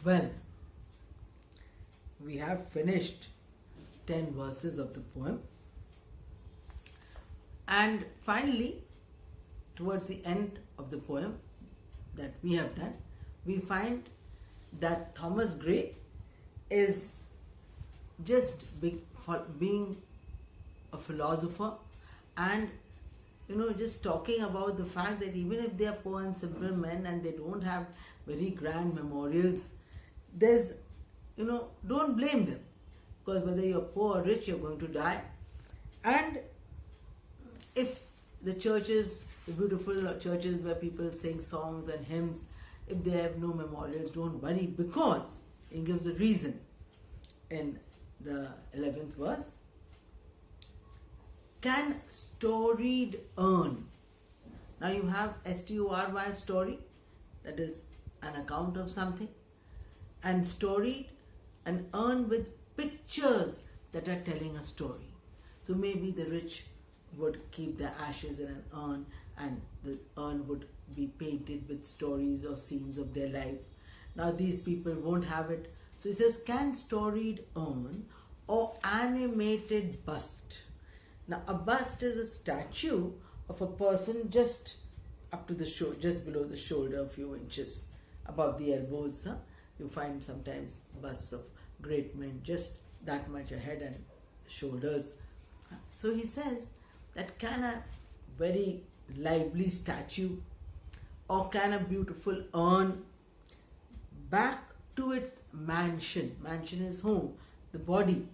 Well, we have finished 10 verses of the poem, and finally, towards the end of the poem that we have done, we find that Thomas Gray is just being a philosopher and just talking about the fact that even if they are poor and simple men and they don't have very grand memorials, there's don't blame them, because whether you're poor or rich, you're going to die. And if the churches, the beautiful churches where people sing songs and hymns, if they have no memorials, don't worry, because he gives a reason in the 11th verse. Can storied urn. Now you have story, story, that is an account of something, and storied, an urn with pictures that are telling a story. So maybe the rich would keep their ashes in an urn, and the urn would be painted with stories or scenes of their life. Now these people won't have it. So he says, can storied urn or animated bust. Now a bust is a statue of a person just up to the shoulder, just below the shoulder, a few inches above the elbows. You find sometimes busts of great men just that much ahead and shoulders. So he says that can a very lively statue or can a beautiful urn back to its mansion is home, the body,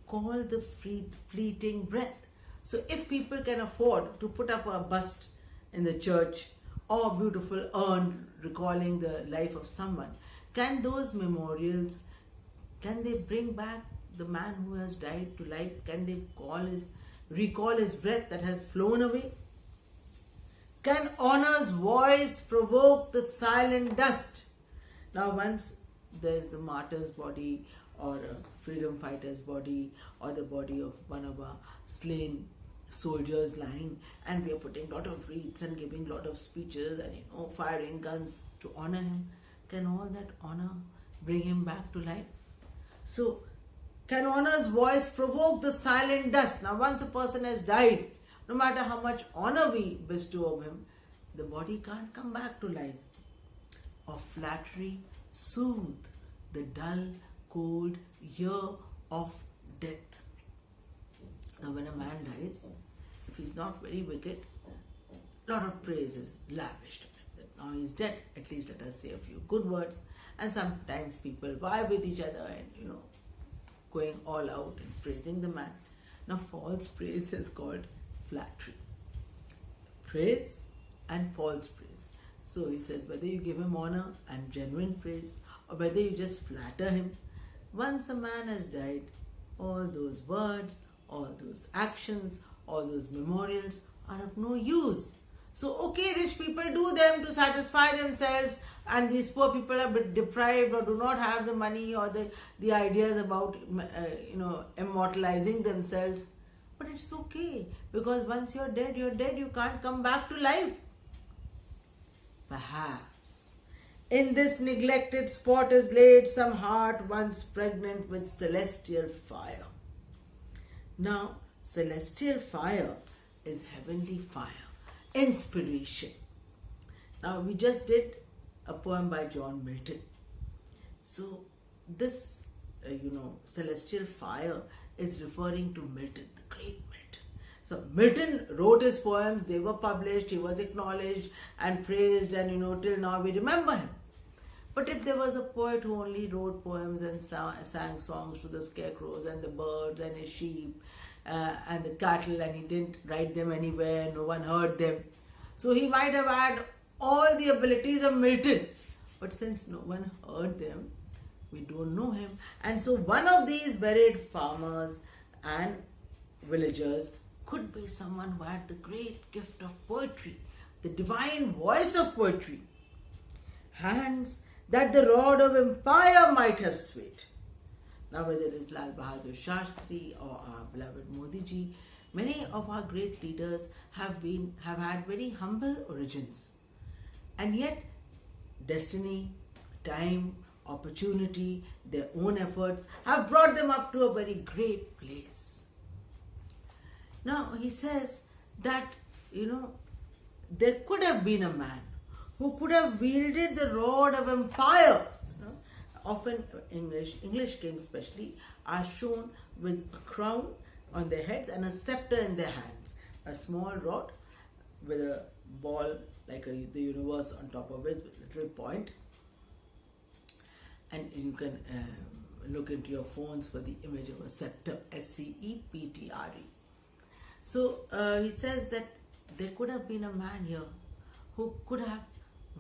call the fleeting breath. So if people can afford to put up a bust in the church or a beautiful urn recalling the life of someone, can those memorials, can they bring back the man who has died to life? Can they recall his breath that has flown away? Can honor's voice provoke the silent dust? Now once there's the martyr's body or a freedom fighter's body or the body of one of our slain soldiers lying, and we are putting a lot of wreaths and giving a lot of speeches and firing guns to honor him, can all that honor bring him back to life? So can honor's voice provoke the silent dust? Now once a person has died, no matter how much honor we bestow of him, the body can't come back to life. Or flattery soothe the dull, cold ear of death. Now when a man dies, if he's not very wicked, a lot of praise is lavished on him. That now he's dead, at least let us say a few good words. And sometimes people vie with each other and going all out and praising the man. Now false praise is called flattery. Praise and false praise. So he says, whether you give him honor and genuine praise or whether you just flatter him, once a man has died, all those words, all those actions, all those memorials are of no use. So okay, rich people do them to satisfy themselves, and these poor people are deprived or do not have the money or the ideas about immortalizing themselves. But it's okay, because once you're dead, you can't come back to life. Perhaps in this neglected spot is laid some heart once pregnant with celestial fire. Now, celestial fire is heavenly fire, inspiration. Now, we just did a poem by John Milton. So, this, celestial fire is referring to Milton, the great Milton. So, Milton wrote his poems, they were published, he was acknowledged and praised, and till now we remember him. But if there was a poet who only wrote poems and sang songs to the scarecrows and the birds and his sheep and the cattle, and he didn't write them anywhere, no one heard them, so he might have had all the abilities of Milton. But since no one heard them, we don't know him. And so one of these buried farmers and villagers could be someone who had the great gift of poetry, the divine voice of poetry. Hands that the rod of empire might have swayed. Now whether it is Lal Bahadur Shastri or our beloved Modi ji, many of our great leaders have had very humble origins. And yet destiny, time opportunity, their own efforts have brought them up to a very great place. Now he says that, there could have been a man who could have wielded the rod of empire. Often English kings especially are shown with a crown on their heads and a scepter in their hands. A small rod with a ball like the universe on top of it, with a little point. And you can look into your phones for the image of a scepter, S-C-E-P-T-R-E. So he says that there could have been a man here who could have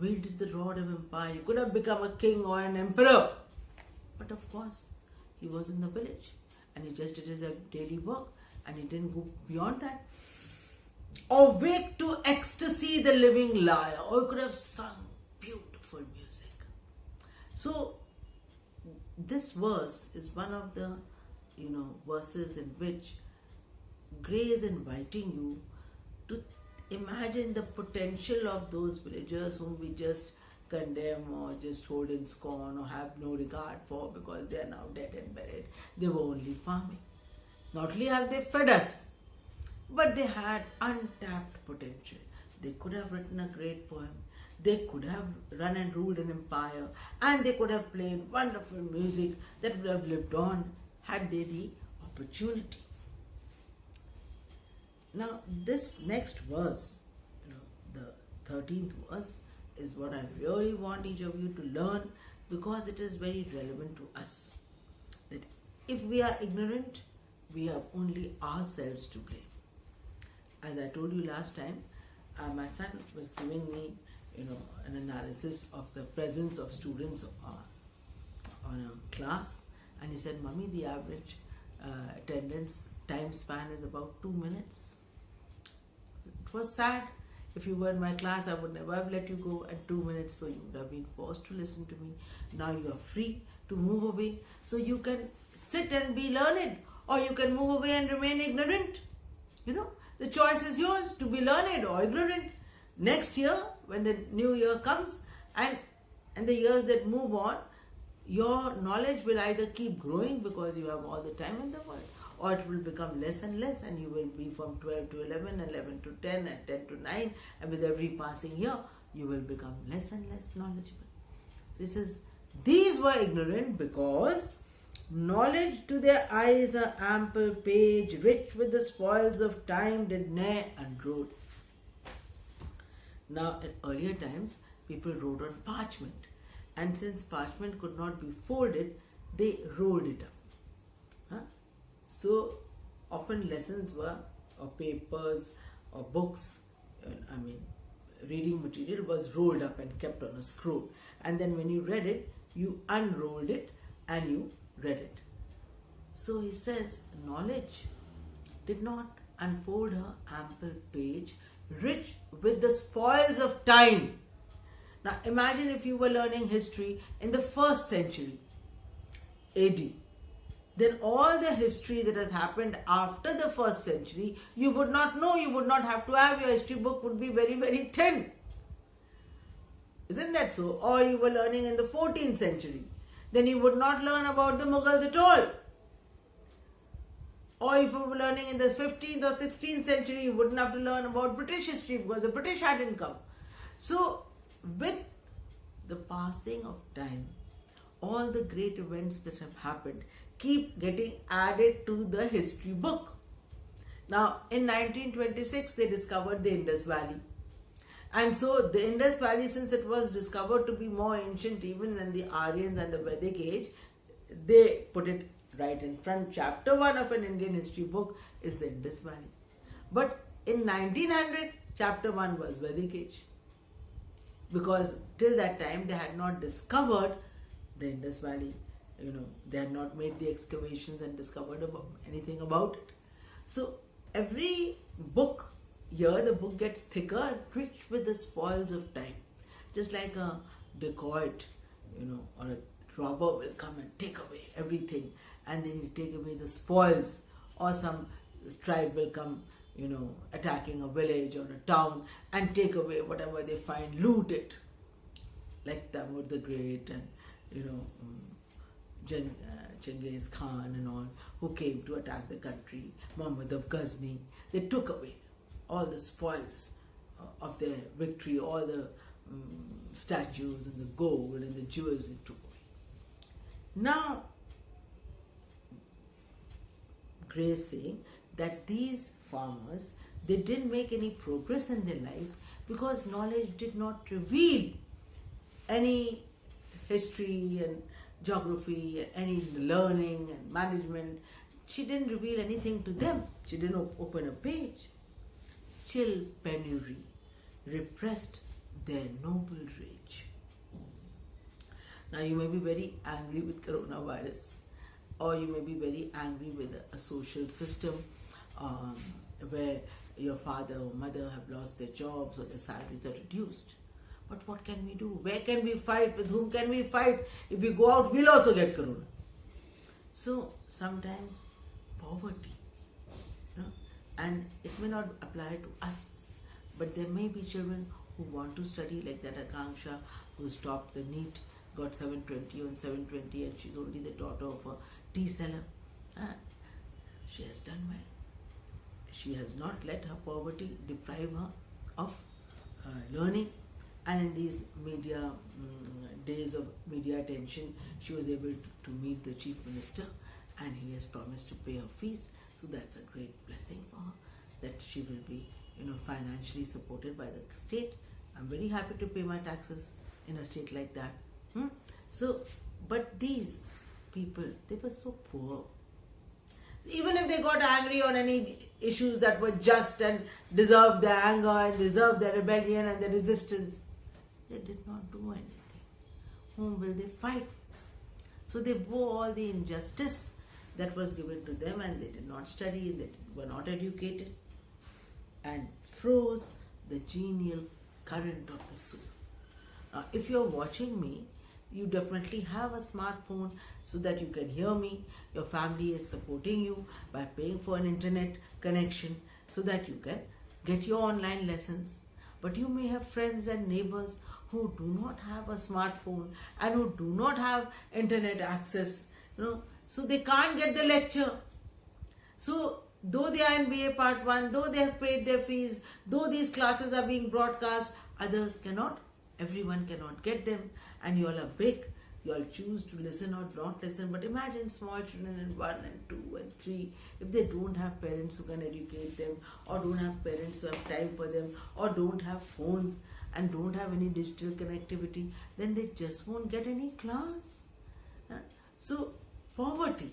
wielded the rod of empire. He could have become a king or an emperor. But of course, he was in the village and he just did his daily work and he didn't go beyond that. Awake to ecstasy, the living lyre. Or he could have sung beautiful music. So, this verse is one of the, verses in which Gray is inviting you to imagine the potential of those villagers whom we just condemn or just hold in scorn or have no regard for because they are now dead and buried. They were only farming. Not only have they fed us, but they had untapped potential. They could have written a great poem. They could have run and ruled an empire, and they could have played wonderful music that would have lived on had they the opportunity. Now, this next verse, the 13th verse, is what I really want each of you to learn because it is very relevant to us. That if we are ignorant, we have only ourselves to blame. As I told you last time, my son was giving me, an analysis of the presence of students on a class, and he said, "Mummy, the average attendance time span is about 2 minutes." It was sad. If you were in my class, I would never have let you go at 2 minutes, so you would have been forced to listen to me. Now you are free to move away, so you can sit and be learned, or you can move away and remain ignorant. The choice is yours to be learned or ignorant. Next year, when the new year comes and the years that move on, your knowledge will either keep growing because you have all the time in the world, or it will become less and less, and you will be from 12 to 11, 11 to 10, and 10 to 9, and with every passing year, you will become less and less knowledgeable. So he says, these were ignorant because knowledge to their eyes a ample page, rich with the spoils of time, did ne'er unroll. Now, in earlier times, people wrote on parchment, and since parchment could not be folded, they rolled it up. So, often lessons were, or papers, or books, reading material was rolled up and kept on a scroll. And then when you read it, you unrolled it and you read it. So he says, knowledge did not unfold her ample page, rich with the spoils of time. Now imagine if you were learning history in the 1st century AD. Then all the history that has happened after the 1st century, you would not know, you would not have to have, your history book would be very, very thin. Isn't that so? Or you were learning in the 14th century, then you would not learn about the Mughals at all. Or if you were learning in the 15th or 16th century, you wouldn't have to learn about British history because the British hadn't come. So, with the passing of time, all the great events that have happened keep getting added to the history book. Now, in 1926, they discovered the Indus Valley. And so, the Indus Valley, since it was discovered to be more ancient even than the Aryans and the Vedic age, they put it right in front. Chapter 1 of an Indian history book is the Indus Valley. But in 1900, chapter 1 was Vedic age. Because till that time, they had not discovered the Indus Valley. They had not made the excavations and discovered anything about it. So every book here, the book gets thicker, rich with the spoils of time. Just like a dacoit, or a robber will come and take away everything, and then you take away the spoils, or some tribe will come, attacking a village or a town and take away whatever they find, loot it. Like Tamur the Great and you know, Genghis Khan and all, who came to attack the country, Muhammad of Ghazni. They took away all the spoils of their victory, all the statues and the gold and the jewels they took away. Now, Grace saying that these farmers, they didn't make any progress in their life because knowledge did not reveal any history and geography and any learning and management. She didn't reveal anything to them. She didn't open a page. Chill penury repressed their noble rage. Now you may be very angry with coronavirus, or you may be very angry with a social system where your father or mother have lost their jobs or their salaries are reduced. But what can we do? Where can we fight? With whom can we fight? If we go out, we'll also get corona. So sometimes poverty, and it may not apply to us, but there may be children who want to study, like that Akanksha who stopped the NEET, got 720 on 720, and she's only the daughter of a tea seller. She has done well. She has not let her poverty deprive her of learning, and in these media days of media attention, she was able to meet the Chief Minister, and he has promised to pay her fees. So that's a great blessing for her, that she will be financially supported by the state. I'm very happy to pay my taxes in a state like that. So, but these people, they were so poor. So even if they got angry on any issues that were just and deserved their anger and deserved their rebellion and their resistance, they did not do anything. Whom will they fight? So they bore all the injustice that was given to them, and they did not study, they were not educated, and froze the genial current of the soul. Now, if you're watching me, you definitely have a smartphone so that you can hear me. Your family is supporting you by paying for an internet connection so that you can get your online lessons. But you may have friends and neighbors who do not have a smartphone and who do not have internet access, so they can't get the lecture. So though they are in BA Part 1, though they have paid their fees, though these classes are being broadcast, others cannot. Everyone cannot get them, and you all are big. You all choose to listen or not listen. But imagine small children in 1 and 2 and 3, if they don't have parents who can educate them, or don't have parents who have time for them, or don't have phones and don't have any digital connectivity, then they just won't get any class. So poverty,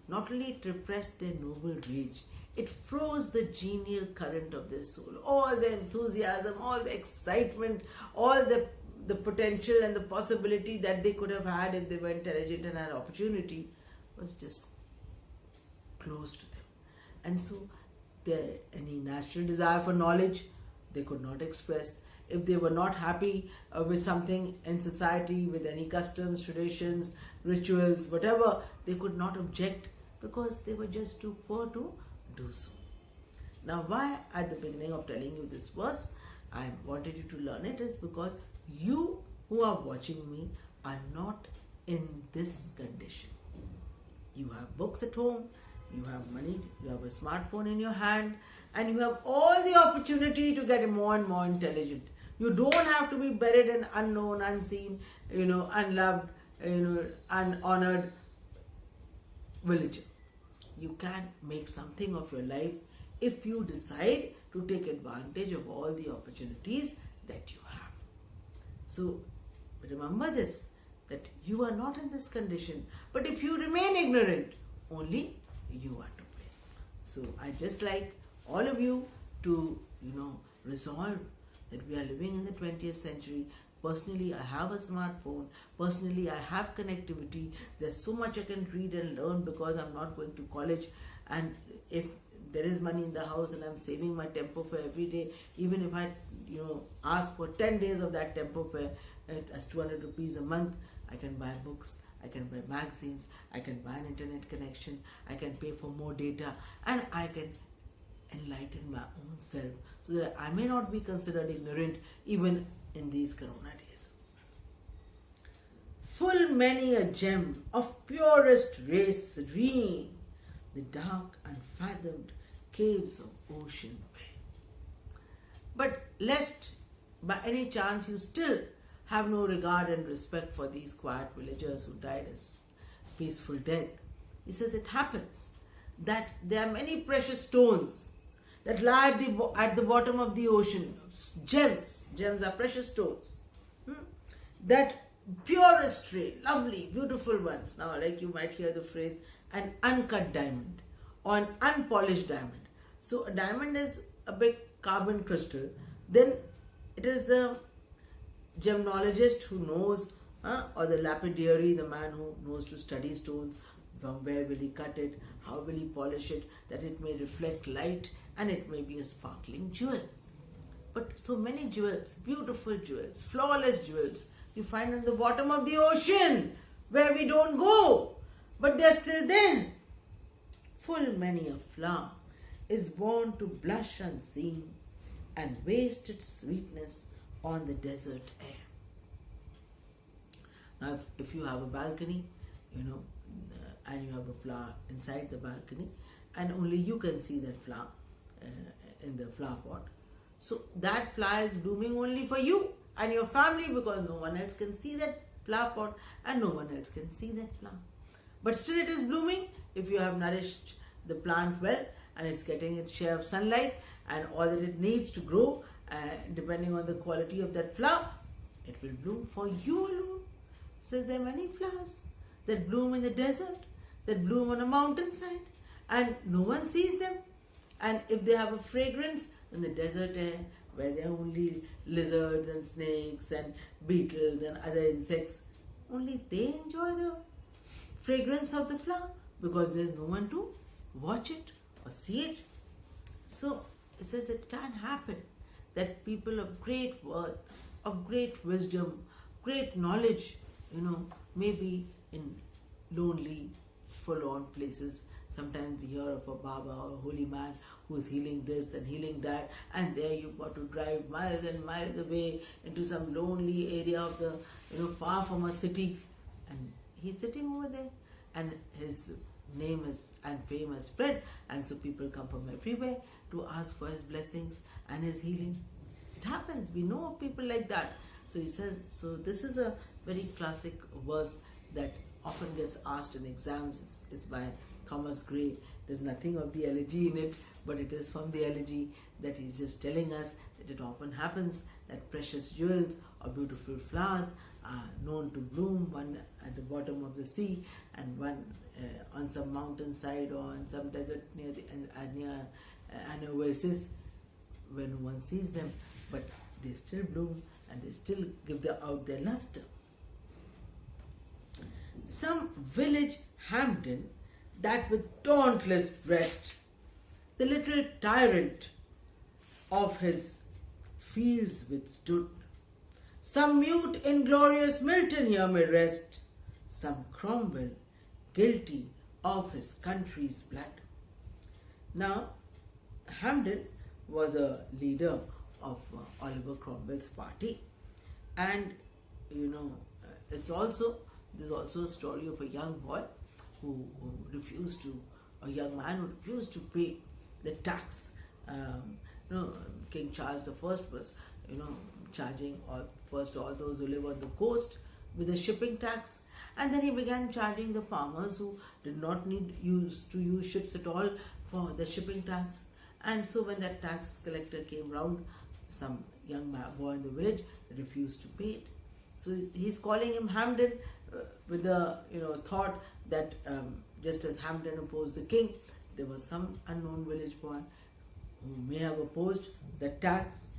not only it repressed their noble rage, it froze the genial current of their soul. All the enthusiasm, all the excitement, all the potential and the possibility that they could have had if they were intelligent and had opportunity was just closed to them. And so any natural desire for knowledge they could not express. If they were not happy with something in society, with any customs, traditions, rituals, whatever, they could not object because they were just too poor to do so. Now, why at the beginning of telling you this verse, I wanted you to learn it, is because you who are watching me are not in this condition. You have books at home, you have money, you have a smartphone in your hand, and you have all the opportunity to get more and more intelligent. You don't have to be buried in unknown, unseen, unloved, unhonored villager. You can make something of your life if you decide to take advantage of all the opportunities that you have. So remember this, that you are not in this condition, but if you remain ignorant, only you are to blame. So I just like all of you to resolve that we are living in the 20th century. Personally, I have a smartphone. Personally, I have connectivity. There's so much I can read and learn because I'm not going to college. And if there is money in the house and I'm saving my tempo fare every day, even if I ask for 10 days of that tempo fare, that's 200 rupees a month, I can buy books, I can buy magazines, I can buy an internet connection, I can pay for more data, and I can enlighten my own self so that I may not be considered ignorant even in these corona days. full many a gem of purest race serene, the dark unfathomed caves of ocean way. But lest by any chance you still have no regard and respect for these quiet villagers who died as peaceful death, he says it happens that there are many precious stones that lie at the bottom of the ocean. Gems are precious stones. That purest ray, lovely, beautiful ones. Now, like you might hear the phrase, an uncut diamond or an unpolished diamond. So, a diamond is a big carbon crystal. Then it is the gemologist who knows, or the lapidary, the man who knows to study stones. From where will he cut it? How will he polish it? That it may reflect light and it may be a sparkling jewel. But so many jewels, beautiful jewels, flawless jewels, you find at the bottom of the ocean where we don't go, but they're still there. Full many a flower is born to blush unseen and waste its sweetness on the desert air. Now, if you have a balcony, and you have a flower inside the balcony, and only you can see that flower in the flower pot. So that flower is blooming only for you and your family, because no one else can see that flower pot and no one else can see that flower. But still it is blooming if you have nourished the plant well and it's getting its share of sunlight and all that it needs to grow, depending on the quality of that flower, it will bloom for you alone. So there are many flowers that bloom in the desert, that bloom on a mountainside, and no one sees them. And if they have a fragrance in the desert air, where there are only lizards and snakes and beetles and other insects, only they enjoy the fragrance of the flower, because there is no one to watch it or see it. So it says it can happen that people of great worth, of great wisdom, great knowledge, may be in lonely, forlorn places. Sometimes we hear of a Baba or a holy man who's healing this and healing that, and there you've got to drive miles and miles away into some lonely area of the, far from a city, and he's sitting over there, and his name and fame has spread, and so people come from everywhere to ask for his blessings and his healing. It happens. We know of people like that. So he says, so this is a very classic verse that often gets asked in exams. It's by Thomas Gray. There's nothing of the elegy in it, but it is from the elegy that he's just telling us that it often happens that precious jewels or beautiful flowers are known to bloom, one at the bottom of the sea and one on some mountainside or on some desert near an oasis where no one sees them, but they still bloom and they still give out their luster. Some village Hampden that with dauntless breast the little tyrant of his fields withstood. Some mute inglorious Milton here may rest, some Cromwell guilty of his country's blood. Now, Hampden was a leader of Oliver Cromwell's party, and there's also a story of a young boy who refused to, a young man who refused to pay the tax. King Charles I was, charging all those who live on the coast with the shipping tax, and then he began charging the farmers who did not need to use ships at all for the shipping tax. And so when that tax collector came round, some young boy in the village refused to pay it. So he's calling him Hampden with the thought that just as Hampden opposed the king, there was some unknown village boy who may have opposed the tax,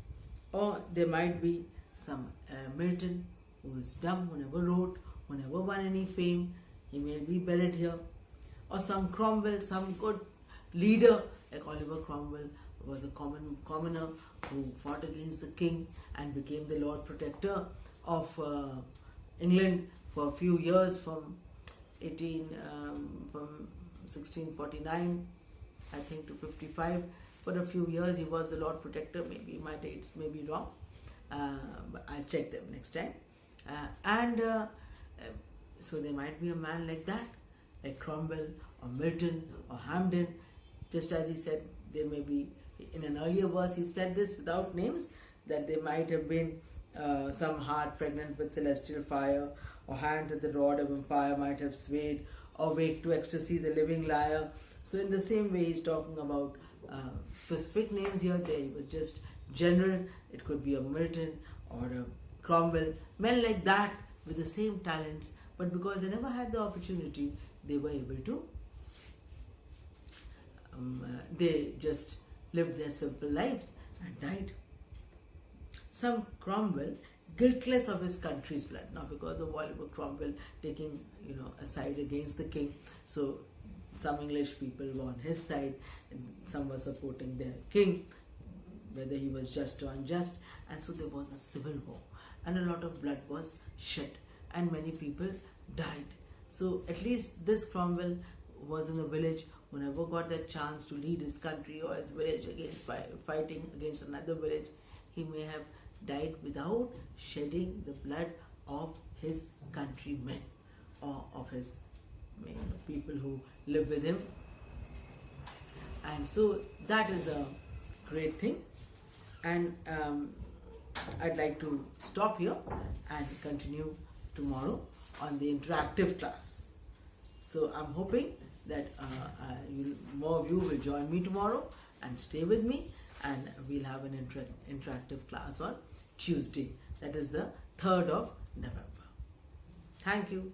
or there might be some Milton who is dumb, who never wrote, who never won any fame. He may be buried here, or some Cromwell, some good leader like Oliver Cromwell was a commoner who fought against the king and became the Lord Protector of England for a few years from 1649 I think to 55. For a few years he was the Lord Protector. Maybe my dates may be wrong, but I'll check them next time. So there might be a man like that, like Cromwell or Milton or Hampden. Just as he said, there may be, in an earlier verse he said this without names, that there might have been some heart pregnant with celestial fire, or hand at the rod of empire might have swayed, or wake to ecstasy the living lyre. So in the same way he's talking about specific names here. They was just general. It could be a Milton or a Cromwell, men like that with the same talents, but because they never had the opportunity, they were able to, they just lived their simple lives and died. Some Cromwell, guiltless of his country's blood. Now because of Oliver Cromwell taking, a side against the king, so some English people were on his side and some were supporting their king, whether he was just or unjust, and so there was a civil war and a lot of blood was shed and many people died. So at least this Cromwell was in the village who never got that chance to lead his country or his village against fighting against another village. He may have died without shedding the blood of his countrymen or of his people who live with him. And so that is a great thing. And I'd like to stop here and continue tomorrow on the interactive class. So I'm hoping that more of you will join me tomorrow and stay with me, and we'll have an interactive class on Tuesday, that is the 3rd of November. Thank you.